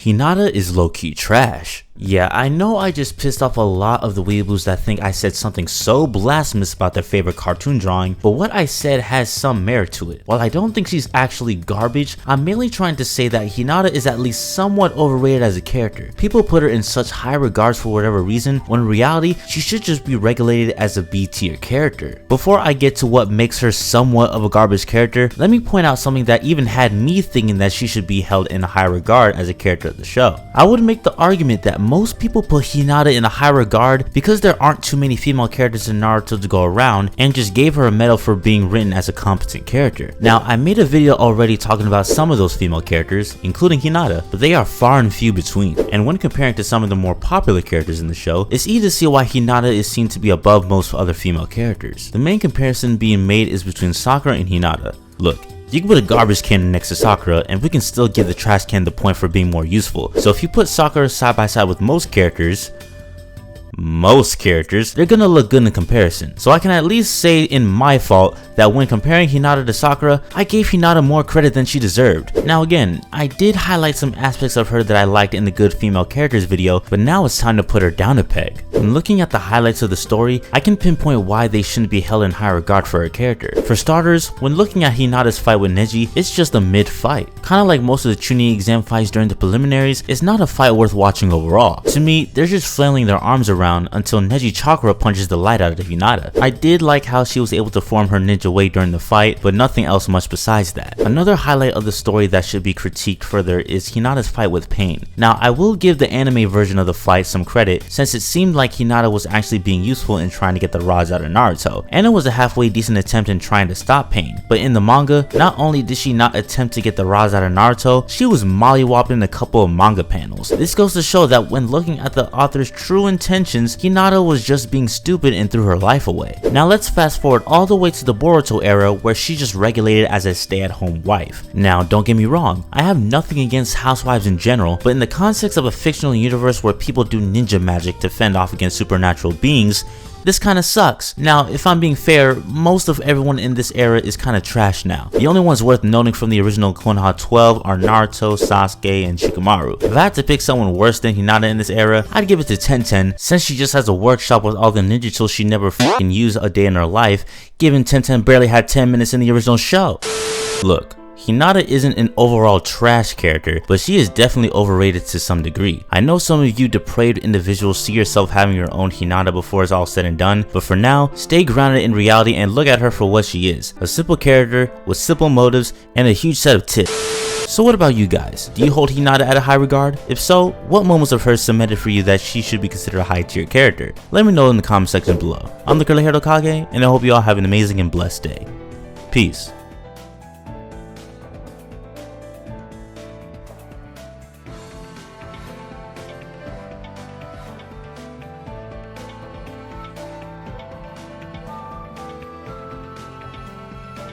Hinata is low-key trash. Yeah, I know I just pissed off a lot of the weeaboos that think I said something so blasphemous about their favorite cartoon drawing, but what I said has some merit to it. While I don't think she's actually garbage, I'm mainly trying to say that Hinata is at least somewhat overrated as a character. People put her in such high regards for whatever reason, when in reality, she should just be regulated as a B-tier character. Before I get to what makes her somewhat of a garbage character, let me point out something that even had me thinking that she should be held in high regard as a character of the show. I would make the argument that most people put Hinata in a high regard because there aren't too many female characters in Naruto to go around and just gave her a medal for being written as a competent character. Now, I made a video already talking about some of those female characters, including Hinata, but they are far and few between. And when comparing to some of the more popular characters in the show, it's easy to see why Hinata is seen to be above most other female characters. The main comparison being made is between Sakura and Hinata. Look, you can put a garbage can next to Sakura and we can still give the trash can the point for being more useful. So if you put Sakura side by side with most characters, they're gonna look good in comparison. So I can at least say in my fault that when comparing Hinata to Sakura, I gave Hinata more credit than she deserved. Now again, I did highlight some aspects of her that I liked in the good female characters video, but now it's time to put her down a peg. When looking at the highlights of the story, I can pinpoint why they shouldn't be held in high regard for her character. For starters, when looking at Hinata's fight with Neji, it's just a mid-fight. Kinda like most of the Chunin exam fights during the preliminaries, it's not a fight worth watching overall. To me, they're just flailing their arms around until Neji Chakra punches the light out of Hinata. I did like how she was able to form her ninja way during the fight, but nothing else much besides that. Another highlight of the story that should be critiqued further is Hinata's fight with Pain. Now, I will give the anime version of the fight some credit since it seemed like Hinata was actually being useful in trying to get the rods out of Naruto, and it was a halfway decent attempt in trying to stop Pain. But in the manga, not only did she not attempt to get the rods out of Naruto, she was mollywopping a couple of manga panels. This goes to show that when looking at the author's true intentions, Hinata was just being stupid and threw her life away. Now let's fast forward all the way to the Boruto era where she just regulated as a stay-at-home wife. Now don't get me wrong, I have nothing against housewives in general, but in the context of a fictional universe where people do ninja magic to fend off against supernatural beings, this kinda sucks. Now, if I'm being fair, most of everyone in this era is kinda trash now. The only ones worth noting from the original Konoha 12 are Naruto, Sasuke, and Shikamaru. If I had to pick someone worse than Hinata in this era, I'd give it to Tenten, since she just has a workshop with all the ninja tools she never f***ing used a day in her life, given Tenten barely had 10 minutes in the original show. Look, Hinata isn't an overall trash character, but she is definitely overrated to some degree. I know some of you depraved individuals see yourself having your own Hinata before it's all said and done, but for now, stay grounded in reality and look at her for what she is. A simple character with simple motives and a huge set of tips. So what about you guys? Do you hold Hinata at a high regard? If so, what moments of hers cemented for you that she should be considered a high tier character? Let me know in the comment section below. I'm the Curly Haired Hokage, and I hope you all have an amazing and blessed day. Peace.